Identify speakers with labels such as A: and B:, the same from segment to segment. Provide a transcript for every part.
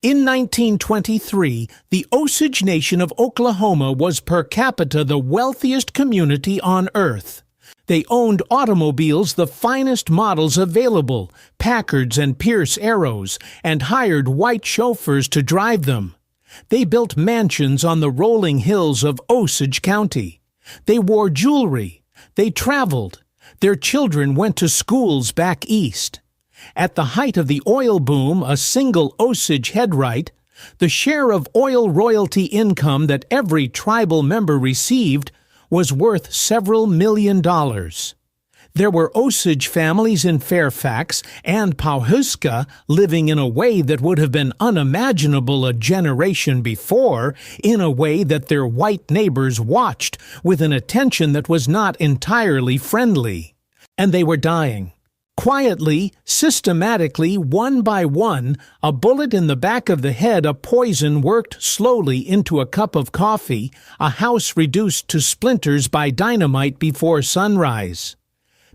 A: In 1923, the Osage Nation of Oklahoma was per capita the wealthiest community on Earth. They owned automobiles, the finest models available, Packards and Pierce Arrows, and hired white chauffeurs to drive them. They built mansions on the rolling hills of Osage County. They wore jewelry. They traveled. Their children went to schools back east. At the height of the oil boom, a single Osage headright, the share of oil royalty income that every tribal member received, was worth several $million. There were Osage families in Fairfax and Pawhuska living in a way that would have been unimaginable a generation before, in a way that their white neighbors watched with an attention that was not entirely friendly. And they were dying. Quietly, systematically, one by one, a bullet in the back of the head, a poison worked slowly into a cup of coffee, a house reduced to splinters by dynamite before sunrise.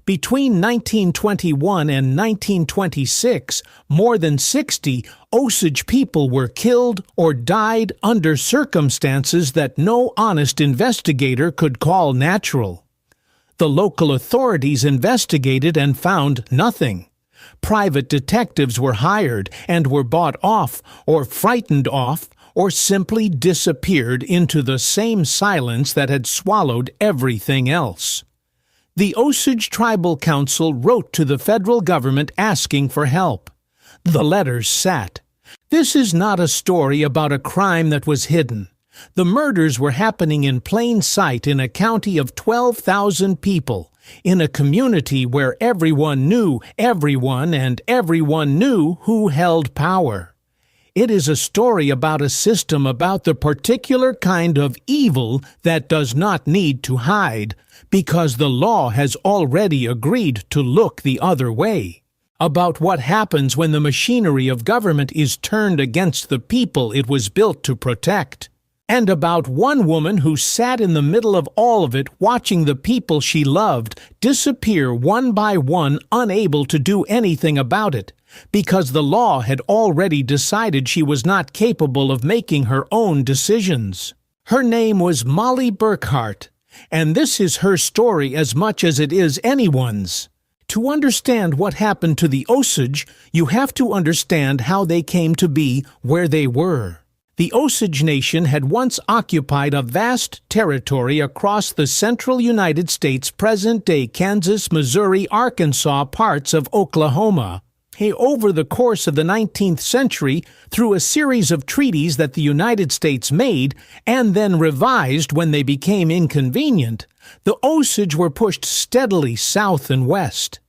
A: Between 1921 and 1926, more than 60 Osage people were killed or died under circumstances that no honest investigator could call natural. The local authorities investigated and found nothing. Private detectives were hired and were bought off or frightened off or simply disappeared into the same silence that had swallowed everything else. The Osage Tribal Council wrote to the federal government asking for help. The letters sat. This is not a story about a crime that was hidden. The murders were happening in plain sight in a county of 12,000 people, in a community where everyone knew everyone and everyone knew who held power. It is a story about a system, about the particular kind of evil that does not need to hide, because the law has already agreed to look the other way. About what happens when the machinery of government is turned against the people it was built to protect. And about one woman who sat in the middle of all of it, watching the people she loved disappear one by one, unable to do anything about it, because the law had already decided she was not capable of making her own decisions. Her name was Molly Burkhart, and this is her story as much as it is anyone's. To understand what happened to the Osage, you have to understand how they came to be where they were. The Osage Nation had once occupied a vast territory across the central United States, present-day Kansas, Missouri, Arkansas, parts of Oklahoma. Over the course of the 19th century, through a series of treaties that the United States made and then revised when they became inconvenient, the Osage were pushed steadily south and west.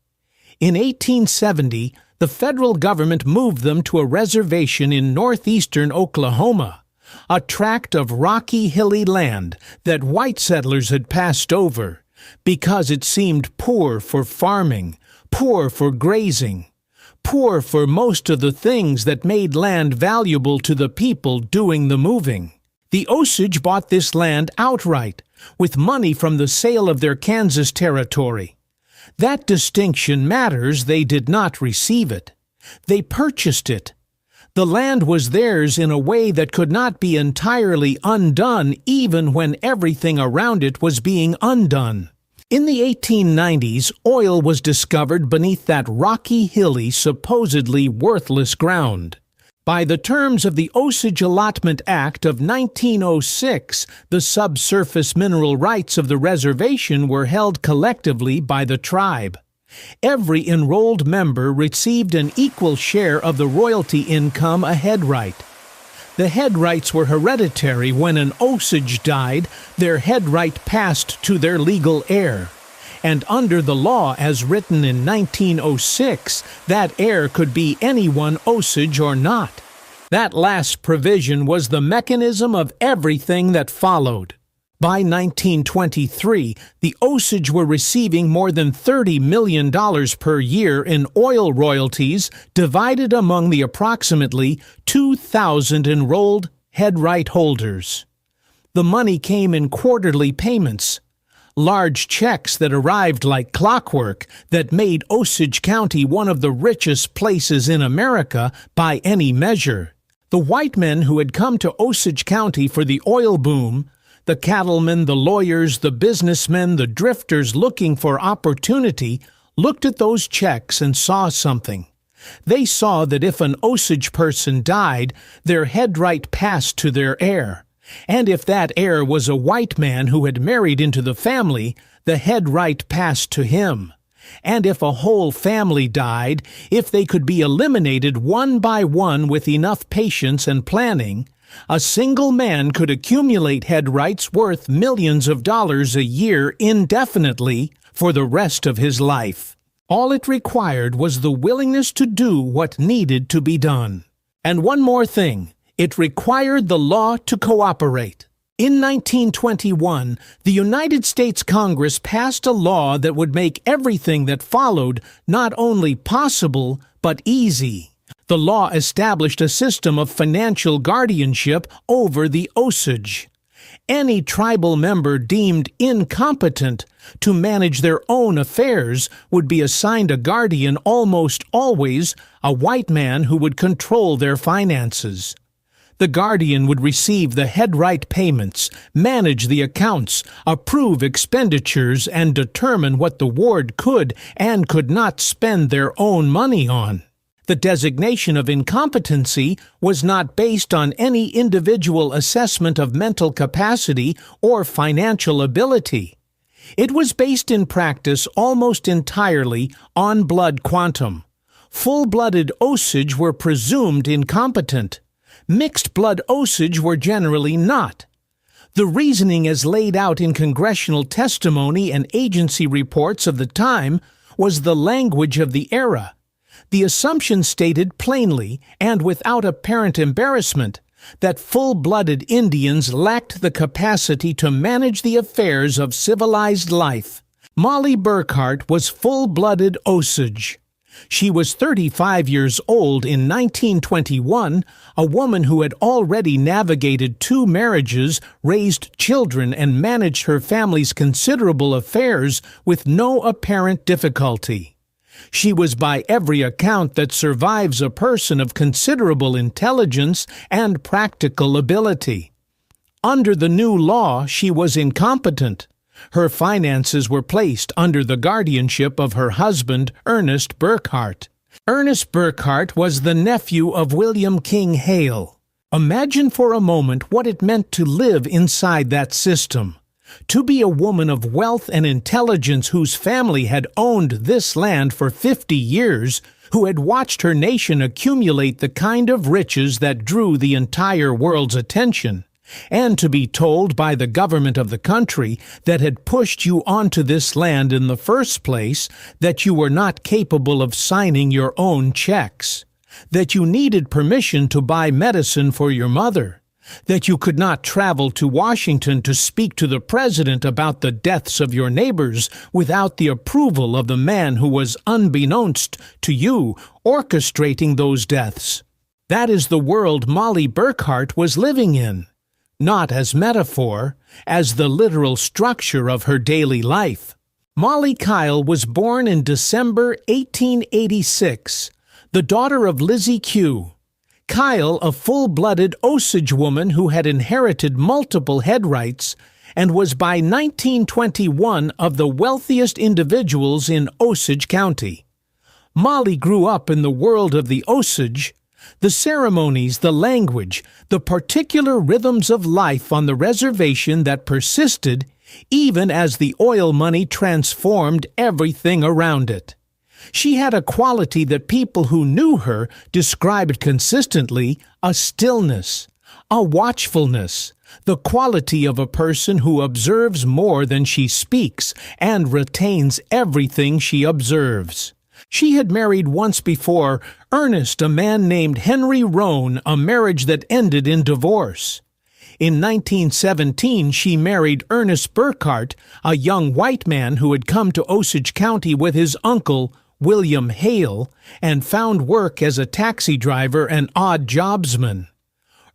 A: In 1870, the federal government moved them to a reservation in northeastern Oklahoma, a tract of rocky, hilly land that white settlers had passed over because it seemed poor for farming, poor for grazing, poor for most of the things that made land valuable to the people doing the moving. The Osage bought this land outright, with money from the sale of their Kansas territory. That distinction matters. They did not receive it. They purchased it. The land was theirs in a way that could not be entirely undone even when everything around it was being undone. In the 1890s, oil was discovered beneath that rocky, hilly, supposedly worthless ground. By the terms of the Osage Allotment Act of 1906, the subsurface mineral rights of the reservation were held collectively by the tribe. Every enrolled member received an equal share of the royalty income, a headright. The headrights were hereditary. When an Osage died, their headright passed to their legal heir. And under the law as written in 1906, that heir could be anyone Osage or not. That last provision was the mechanism of everything that followed. By 1923, the Osage were receiving more than $30 million per year in oil royalties, divided among the approximately 2,000 enrolled headright holders. The money came in quarterly payments, large checks that arrived like clockwork that made Osage County one of the richest places in America by any measure. The white men who had come to Osage County for the oil boom, the cattlemen, the lawyers, the businessmen, the drifters looking for opportunity, looked at those checks and saw something. They saw that if an Osage person died, their head right passed to their heir. And if that heir was a white man who had married into the family, the head right passed to him. And if a whole family died, if they could be eliminated one by one with enough patience and planning, a single man could accumulate head rights worth millions of dollars a year indefinitely for the rest of his life. All it required was the willingness to do what needed to be done. And one more thing, it required the law to cooperate. In 1921, the United States Congress passed a law that would make everything that followed not only possible, but easy. The law established a system of financial guardianship over the Osage. Any tribal member deemed incompetent to manage their own affairs would be assigned a guardian, almost always a white man who would control their finances. The guardian would receive the head right payments, manage the accounts, approve expenditures, and determine what the ward could and could not spend their own money on. The designation of incompetency was not based on any individual assessment of mental capacity or financial ability. It was based in practice almost entirely on blood quantum. Full-blooded Osage were presumed incompetent. Mixed-blood Osage were generally not. The reasoning as laid out in congressional testimony and agency reports of the time was the language of the era. The assumption stated plainly and without apparent embarrassment that full-blooded Indians lacked the capacity to manage the affairs of civilized life. Molly Burkhart was full-blooded Osage. She was 35 years old in 1921, a woman who had already navigated 2 marriages, raised children, and managed her family's considerable affairs with no apparent difficulty. She was by every account that survives a person of considerable intelligence and practical ability. Under the new law, she was incompetent. Her finances were placed under the guardianship of her husband, Ernest Burkhart. Ernest Burkhart was the nephew of William King Hale. Imagine for a moment what it meant to live inside that system. To be a woman of wealth and intelligence whose family had owned this land for 50 years, who had watched her nation accumulate the kind of riches that drew the entire world's attention, and to be told by the government of the country that had pushed you onto this land in the first place that you were not capable of signing your own checks, that you needed permission to buy medicine for your mother, that you could not travel to Washington to speak to the president about the deaths of your neighbors without the approval of the man who was, unbeknownst to you, orchestrating those deaths. That is the world Molly Burkhart was living in, not as metaphor, as the literal structure of her daily life. Molly Kyle was born in December 1886, the daughter of Lizzie Q. Kyle, a full-blooded Osage woman who had inherited multiple head rights and was by 1921 of the wealthiest individuals in Osage County. Molly grew up in the world of the Osage. The ceremonies, the language, the particular rhythms of life on the reservation that persisted even as the oil money transformed everything around it. She had a quality that people who knew her described consistently: a stillness, a watchfulness, the quality of a person who observes more than she speaks and retains everything she observes. She had married once before, Ernest, a man named Henry Roan, a marriage that ended in divorce. In 1917, she married Ernest Burkhart, a young white man who had come to Osage County with his uncle, William Hale, and found work as a taxi driver and odd jobsman.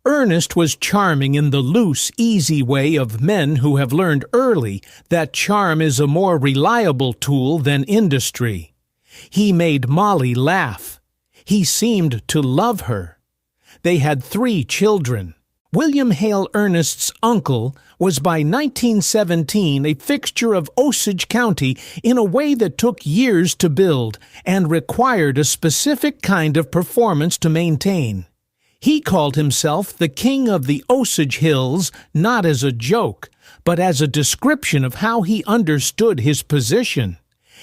A: Ernest was charming in the loose, easy way of men who have learned early that charm is a more reliable tool than industry. He made Molly laugh. He seemed to love her. They had 3 children. William Hale Ernest's uncle was by 1917 a fixture of Osage County in a way that took years to build and required a specific kind of performance to maintain. He called himself the King of the Osage Hills, not as a joke, but as a description of how he understood his position.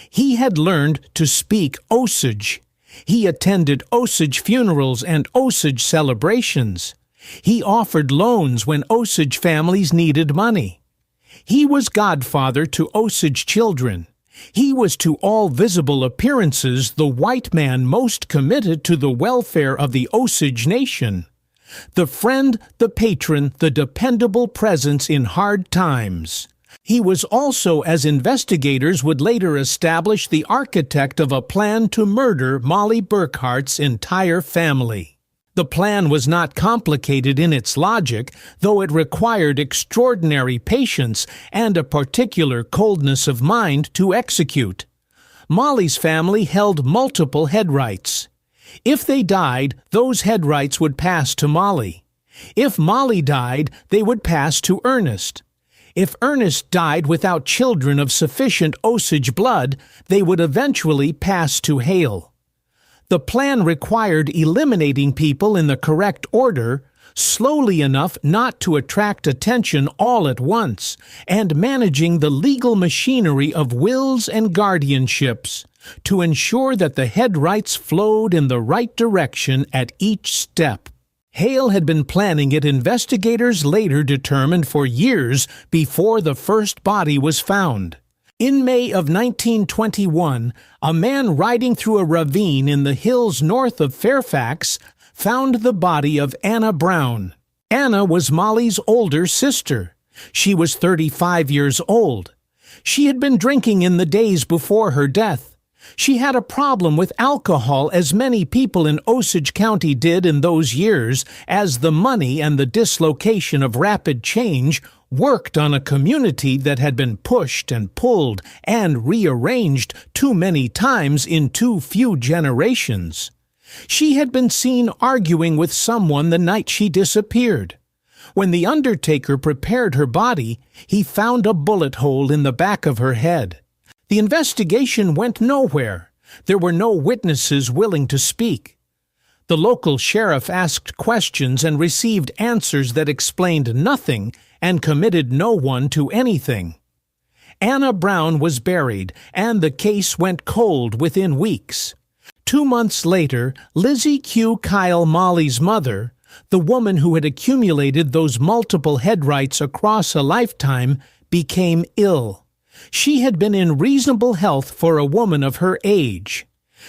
A: He had learned to speak Osage. He attended Osage funerals and Osage celebrations. He offered loans when Osage families needed money. He was godfather to Osage children. He was to all visible appearances the white man most committed to the welfare of the Osage nation. The friend, the patron, the dependable presence in hard times. He was also, as investigators would later establish, the architect of a plan to murder Molly Burkhart's entire family. The plan was not complicated in its logic, though it required extraordinary patience and a particular coldness of mind to execute. Molly's family held multiple head rights. If they died, those head rights would pass to Molly. If Molly died, they would pass to Ernest. If Ernest died without children of sufficient Osage blood, they would eventually pass to Hale. The plan required eliminating people in the correct order, slowly enough not to attract attention all at once, and managing the legal machinery of wills and guardianships to ensure that the head rights flowed in the right direction at each step. Hale had been planning it, investigators later determined, for years before the first body was found. In May of 1921, a man riding through a ravine in the hills north of Fairfax found the body of Anna Brown. Anna was Molly's older sister. She was 35 years old. She had been drinking in the days before her death. She had a problem with alcohol, as many people in Osage County did in those years, as the money and the dislocation of rapid change worked on a community that had been pushed and pulled and rearranged too many times in too few generations. She had been seen arguing with someone the night she disappeared. When the undertaker prepared her body, he found a bullet hole in the back of her head. The investigation went nowhere. There were no witnesses willing to speak. The local sheriff asked questions and received answers that explained nothing and committed no one to anything. Anna Brown was buried, and the case went cold within weeks. 2 months later, Lizzie Q. Kyle, Molly's mother, the woman who had accumulated those multiple head rights across a lifetime, became ill. She had been in reasonable health for a woman of her age.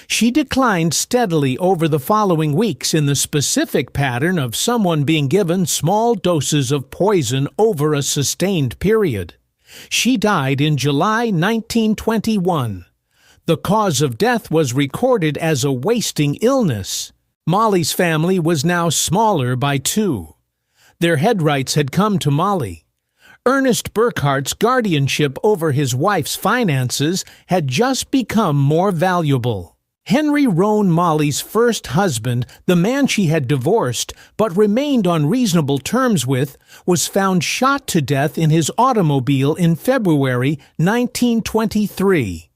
A: She declined steadily over the following weeks in the specific pattern of someone being given small doses of poison over a sustained period. She died in July 1921. The cause of death was recorded as a wasting illness. Molly's family was now smaller by 2. Their head rights had come to Molly. Ernest Burkhart's guardianship over his wife's finances had just become more valuable. Henry Roan, Molly's first husband, the man she had divorced but remained on reasonable terms with, was found shot to death in his automobile in February 1923.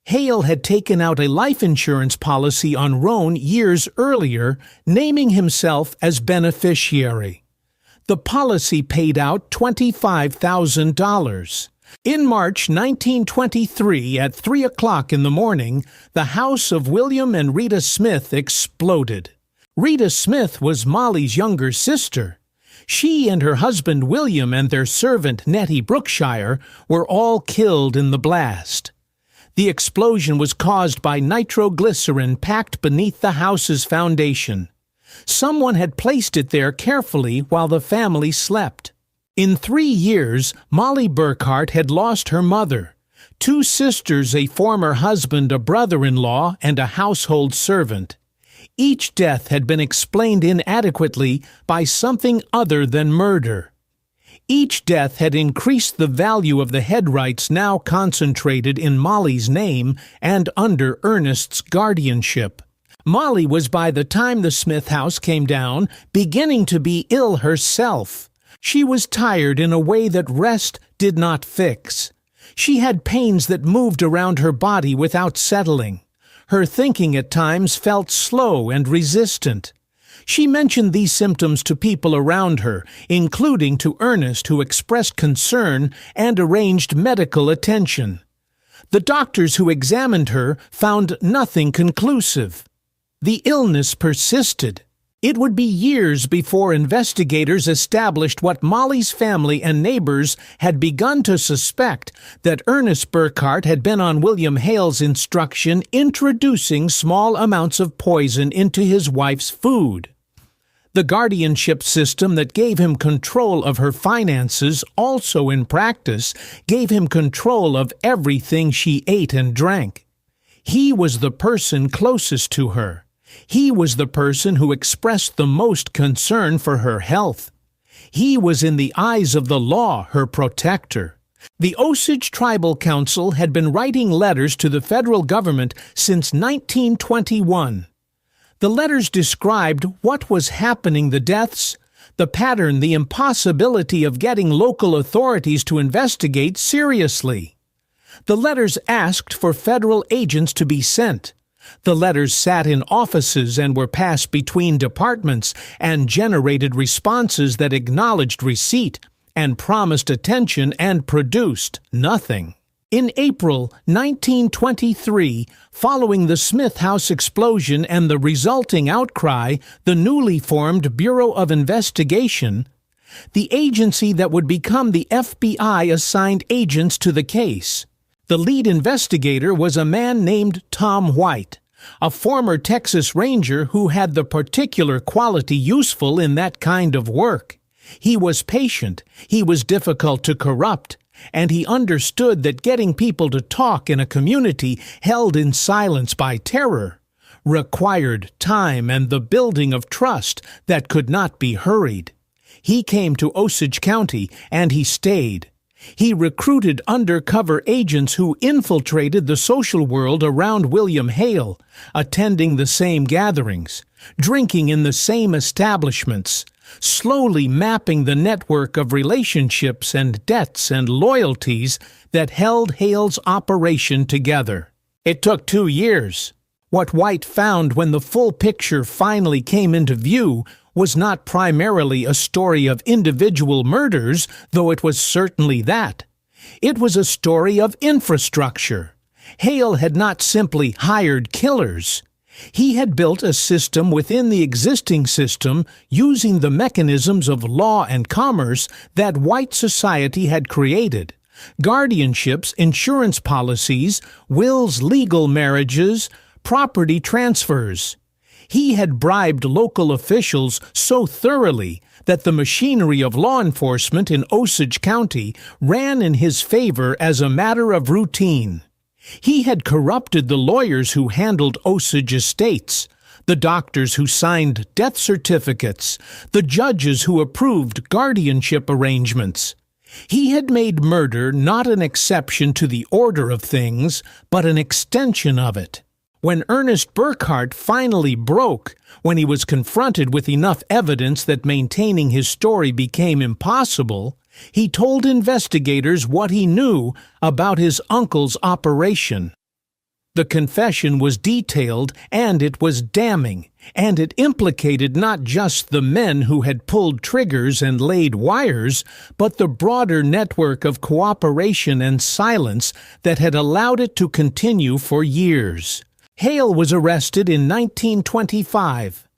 A: Hale had taken out a life insurance policy on Roan years earlier, naming himself as beneficiary. The policy paid out $25,000. In March 1923, at 3 o'clock in the morning, the house of William and Rita Smith exploded. Rita Smith was Molly's younger sister. She and her husband William and their servant Nettie Brookshire were all killed in the blast. The explosion was caused by nitroglycerin packed beneath the house's foundation. Someone had placed it there carefully while the family slept. In 3 years, Molly Burkhart had lost her mother, 2 sisters, a former husband, a brother-in-law, and a household servant. Each death had been explained inadequately by something other than murder. Each death had increased the value of the head rights now concentrated in Molly's name and under Ernest's guardianship. Molly was, by the time the Smith house came down, beginning to be ill herself. She was tired in a way that rest did not fix. She had pains that moved around her body without settling. Her thinking at times felt slow and resistant. She mentioned these symptoms to people around her, including to Ernest, who expressed concern and arranged medical attention. The doctors who examined her found nothing conclusive. The illness persisted. It would be years before investigators established what Molly's family and neighbors had begun to suspect, that Ernest Burkhart had been on William Hale's instruction introducing small amounts of poison into his wife's food. The guardianship system that gave him control of her finances also in practice gave him control of everything she ate and drank. He was the person closest to her. He was the person who expressed the most concern for her health. He was in the eyes of the law her protector. The Osage Tribal Council had been writing letters to the federal government since 1921. The letters described what was happening, the deaths, the pattern, the impossibility of getting local authorities to investigate seriously. The letters asked for federal agents to be sent. The letters sat in offices and were passed between departments and generated responses that acknowledged receipt and promised attention and produced nothing. In April 1923, following the Smith House explosion and the resulting outcry, the newly formed Bureau of Investigation, the agency that would become the FBI, assigned agents to the case. The lead investigator was a man named Tom White, a former Texas Ranger who had the particular quality useful in that kind of work. He was patient, he was difficult to corrupt, and he understood that getting people to talk in a community held in silence by terror required time and the building of trust that could not be hurried. He came to Osage County, and he stayed. He recruited undercover agents who infiltrated the social world around William Hale, attending the same gatherings, drinking in the same establishments, slowly mapping the network of relationships and debts and loyalties that held Hale's operation together. It took 2 years. What White found when the full picture finally came into view was not primarily a story of individual murders, though it was certainly that. It was a story of infrastructure. Hale had not simply hired killers. He had built a system within the existing system using the mechanisms of law and commerce that white society had created. Guardianships, insurance policies, wills, legal marriages, property transfers. He had bribed local officials so thoroughly that the machinery of law enforcement in Osage County ran in his favor as a matter of routine. He had corrupted the lawyers who handled Osage estates, the doctors who signed death certificates, the judges who approved guardianship arrangements. He had made murder not an exception to the order of things, but an extension of it. When Ernest Burkhart finally broke, when he was confronted with enough evidence that maintaining his story became impossible, he told investigators what he knew about his uncle's operation. The confession was detailed, and it was damning, and it implicated not just the men who had pulled triggers and laid wires, but the broader network of cooperation and silence that had allowed it to continue for years. Hale was arrested in 1925.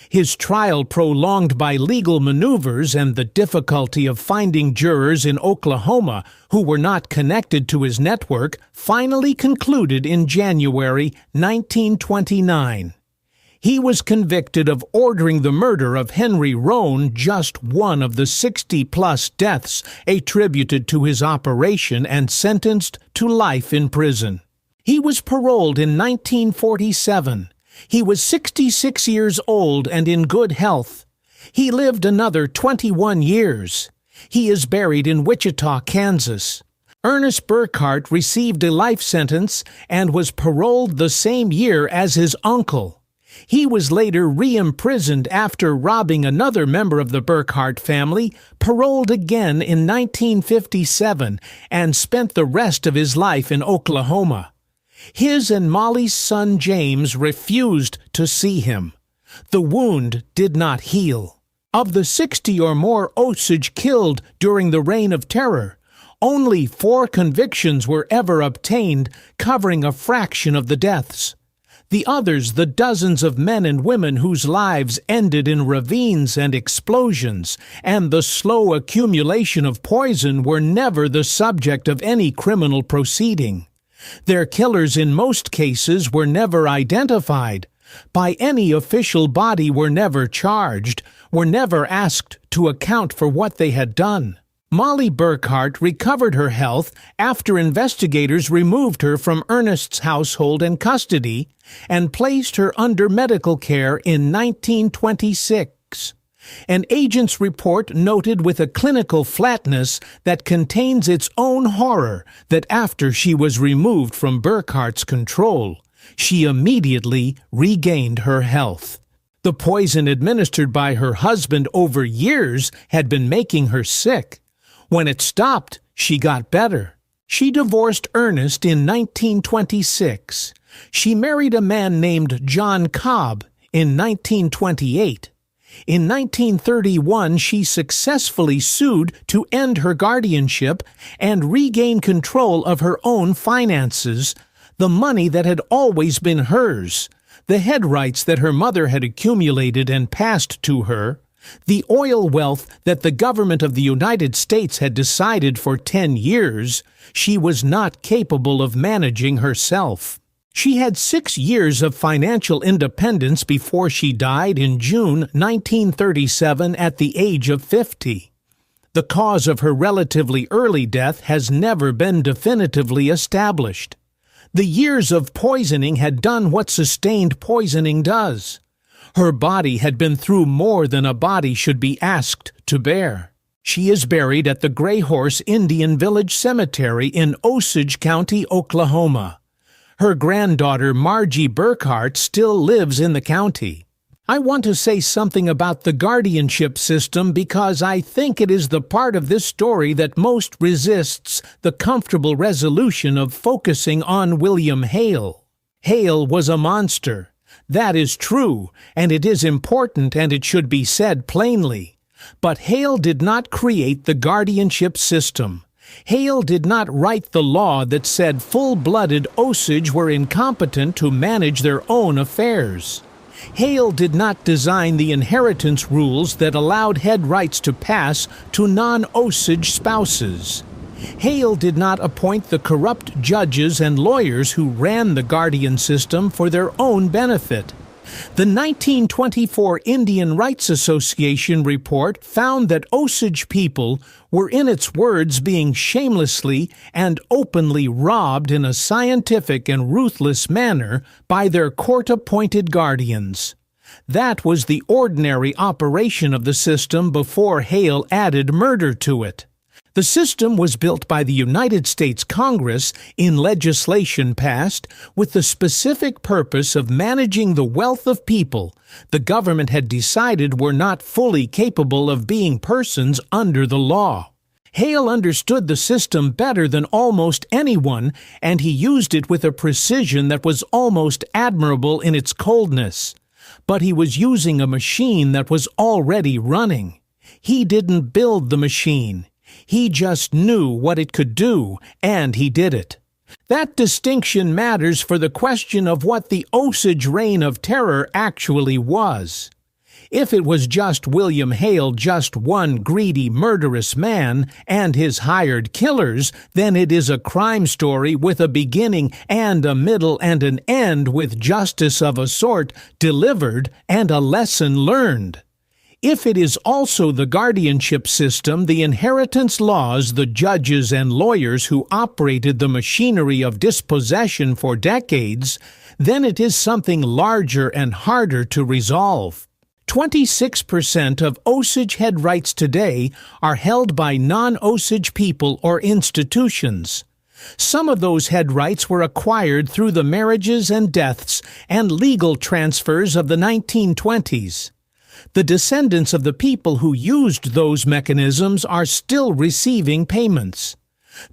A: His trial, prolonged by legal maneuvers and the difficulty of finding jurors in Oklahoma who were not connected to his network, finally concluded in January 1929. He was convicted of ordering the murder of Henry Roan, just one of the 60-plus deaths attributed to his operation, and sentenced to life in prison. He was paroled in 1947. He was 66 years old and in good health. He lived another 21 years. He is buried in Wichita, Kansas. Ernest Burkhart received a life sentence and was paroled the same year as his uncle. He was later re-imprisoned after robbing another member of the Burkhart family, paroled again in 1957, and spent the rest of his life in Oklahoma. His and Molly's son James refused to see him. The wound did not heal. Of the 60 or more Osage killed during the Reign of Terror, only 4 convictions were ever obtained, covering a fraction of the deaths. The others, the dozens of men and women whose lives ended in ravines and explosions, and the slow accumulation of poison, were never the subject of any criminal proceeding. Their killers in most cases were never identified, by any official body, were never charged, were never asked to account for what they had done. Molly Burkhart recovered her health after investigators removed her from Ernest's household and custody and placed her under medical care in 1926. An agent's report noted with a clinical flatness that contains its own horror that after she was removed from Burkhart's control, she immediately regained her health. The poison administered by her husband over years had been making her sick. When it stopped, she got better. She divorced Ernest in 1926. She married a man named John Cobb in 1928. In 1931, she successfully sued to end her guardianship and regain control of her own finances, the money that had always been hers, the head rights that her mother had accumulated and passed to her, the oil wealth that the government of the United States had decided for 10 years she was not capable of managing herself. She had 6 years of financial independence before she died in June 1937 at the age of 50. The cause of her relatively early death has never been definitively established. The years of poisoning had done what sustained poisoning does. Her body had been through more than a body should be asked to bear. She is buried at the Gray Horse Indian Village Cemetery in Osage County, Oklahoma. Her granddaughter Margie Burkhart still lives in the county. I want to say something about the guardianship system because I think it is the part of this story that most resists the comfortable resolution of focusing on William Hale. Hale was a monster. That is true, and it is important, and it should be said plainly. But Hale did not create the guardianship system. Hale did not write the law that said full-blooded Osage were incompetent to manage their own affairs. Hale did not design the inheritance rules that allowed head rights to pass to non-Osage spouses. Hale did not appoint the corrupt judges and lawyers who ran the guardian system for their own benefit. The 1924 Indian Rights Association report found that Osage people were, in its words, being shamelessly and openly robbed in a scientific and ruthless manner by their court-appointed guardians. That was the ordinary operation of the system before Hale added murder to it. The system was built by the United States Congress in legislation passed with the specific purpose of managing the wealth of people the government had decided were not fully capable of being persons under the law. Hale understood the system better than almost anyone, and he used it with a precision that was almost admirable in its coldness. But he was using a machine that was already running. He didn't build the machine. He just knew what it could do, and he did it. That distinction matters for the question of what the Osage Reign of Terror actually was. If it was just William Hale, just one greedy, murderous man, and his hired killers, then it is a crime story with a beginning and a middle and an end with justice of a sort delivered and a lesson learned. If it is also the guardianship system, the inheritance laws, the judges and lawyers who operated the machinery of dispossession for decades, then it is something larger and harder to resolve. 26% of Osage head rights today are held by non-Osage people or institutions. Some of those head rights were acquired through the marriages and deaths and legal transfers of the 1920s. The descendants of the people who used those mechanisms are still receiving payments.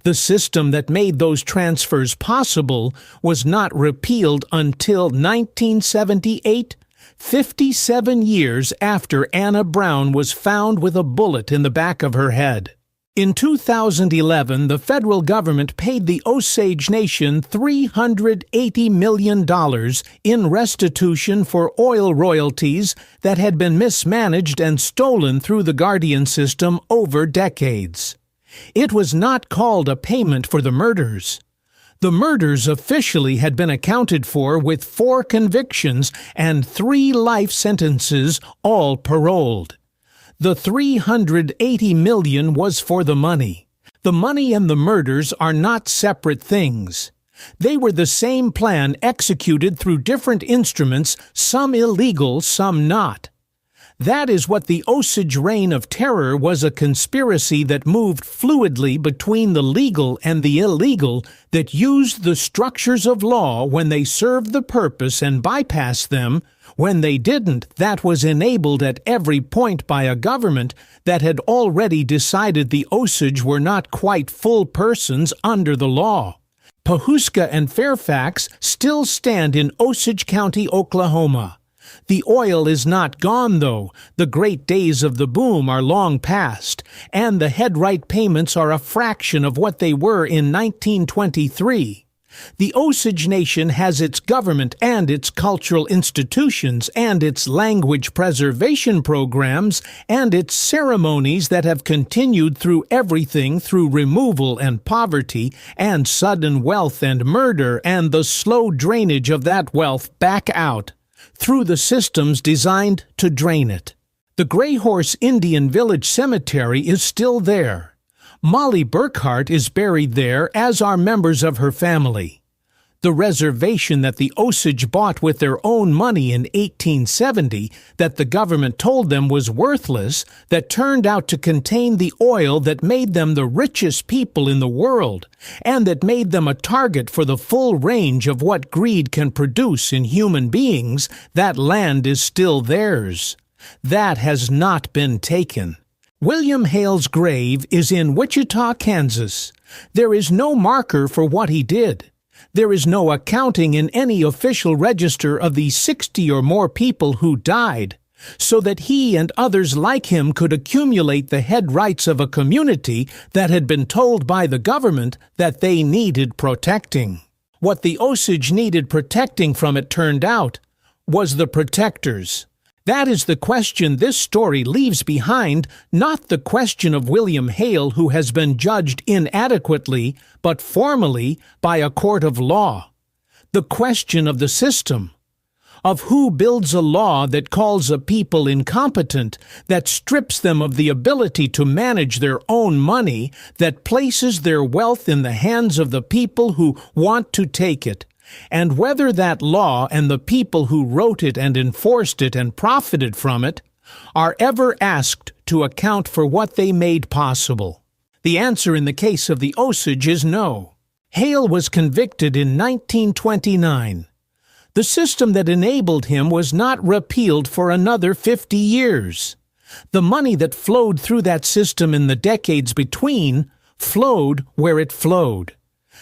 A: The system that made those transfers possible was not repealed until 1978, 57 years after Anna Brown was found with a bullet in the back of her head. In 2011, the federal government paid the Osage Nation $380 million in restitution for oil royalties that had been mismanaged and stolen through the Guardian system over decades. It was not called a payment for the murders. The murders officially had been accounted for with 4 convictions and 3 life sentences, all paroled. The $380 million was for the money. The money and the murders are not separate things. They were the same plan executed through different instruments, some illegal, some not. That is what the Osage Reign of Terror was, a conspiracy that moved fluidly between the legal and the illegal, that used the structures of law when they served the purpose and bypassed them. When they didn't, that was enabled at every point by a government that had already decided the Osage were not quite full persons under the law. Pawhuska and Fairfax still stand in Osage County, Oklahoma. The oil is not gone, though. The great days of the boom are long past, and the head right payments are a fraction of what they were in 1923. The Osage Nation has its government and its cultural institutions and its language preservation programs and its ceremonies that have continued through everything, through removal and poverty and sudden wealth and murder and the slow drainage of that wealth back out, through the systems designed to drain it. The Gray Horse Indian Village Cemetery is still there. Molly Burkhart is buried there, as are members of her family. The reservation that the Osage bought with their own money in 1870, that the government told them was worthless, that turned out to contain the oil that made them the richest people in the world, and that made them a target for the full range of what greed can produce in human beings, that land is still theirs. That has not been taken. William Hale's grave is in Wichita, Kansas. There is no marker for what he did. There is no accounting in any official register of the 60 or more people who died, so that he and others like him could accumulate the head rights of a community that had been told by the government that they needed protecting. What the Osage needed protecting from, it turned out, was the protectors. That is the question this story leaves behind, not the question of William Hale, who has been judged inadequately, but formally by a court of law. The question of the system, of who builds a law that calls a people incompetent, that strips them of the ability to manage their own money, that places their wealth in the hands of the people who want to take it, and whether that law and the people who wrote it and enforced it and profited from it are ever asked to account for what they made possible. The answer in the case of the Osage is no. Hale was convicted in 1929. The system that enabled him was not repealed for another 50 years. The money that flowed through that system in the decades between flowed where it flowed.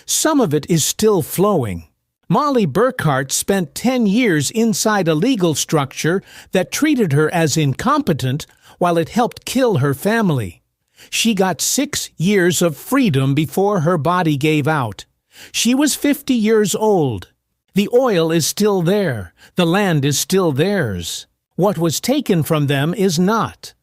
A: Some of it is still flowing. Molly Burkhart spent 10 years inside a legal structure that treated her as incompetent while it helped kill her family. She got 6 years of freedom before her body gave out. She was 50 years old. The oil is still there. The land is still theirs. What was taken from them is not.